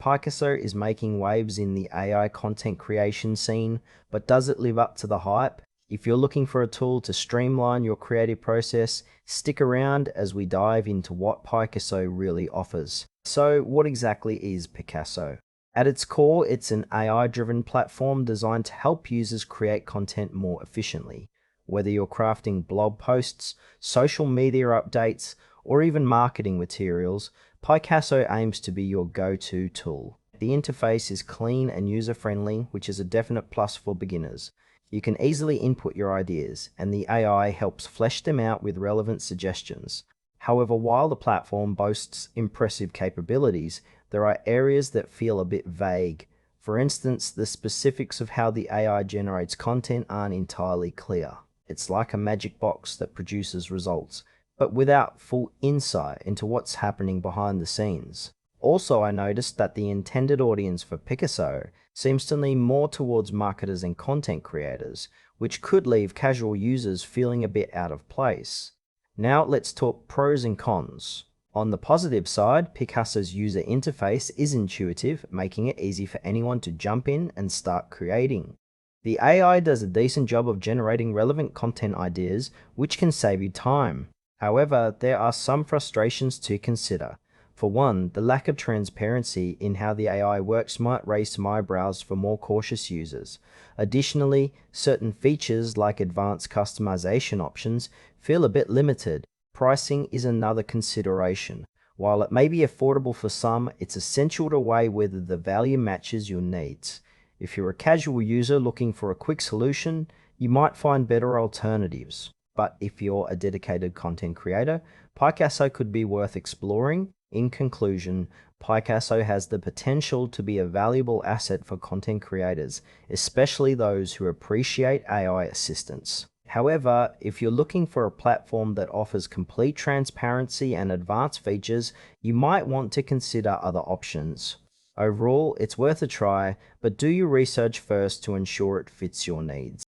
Pykaso is making waves in the AI content creation scene, but does it live up to the hype? If you're looking for a tool to streamline your creative process, stick around as we dive into what Pykaso really offers. So, what exactly is Pykaso? At its core, it's an AI-driven platform designed to help users create content more efficiently. Whether you're crafting blog posts, social media updates, or even marketing materials, Pykaso aims to be your go-to tool. The interface is clean and user-friendly, which is a definite plus for beginners. You can easily input your ideas, and the AI helps flesh them out with relevant suggestions. However, while the platform boasts impressive capabilities, there are areas that feel a bit vague. For instance, the specifics of how the AI generates content aren't entirely clear. It's like a magic box that produces results, but without full insight into what's happening behind the scenes. Also, I noticed that the intended audience for Pykaso seems to lean more towards marketers and content creators, which could leave casual users feeling a bit out of place. Now let's talk pros and cons. On the positive side, Pykaso's user interface is intuitive, making it easy for anyone to jump in and start creating. The AI does a decent job of generating relevant content ideas, which can save you time. However, there are some frustrations to consider. For one, the lack of transparency in how the AI works might raise some eyebrows for more cautious users. Additionally, certain features like advanced customization options feel a bit limited. Pricing is another consideration. While it may be affordable for some, it's essential to weigh whether the value matches your needs. If you're a casual user looking for a quick solution, you might find better alternatives. But if you're a dedicated content creator, Pykaso could be worth exploring. In conclusion, Pykaso has the potential to be a valuable asset for content creators, especially those who appreciate AI assistance. However, if you're looking for a platform that offers complete transparency and advanced features, you might want to consider other options. Overall, it's worth a try, but do your research first to ensure it fits your needs.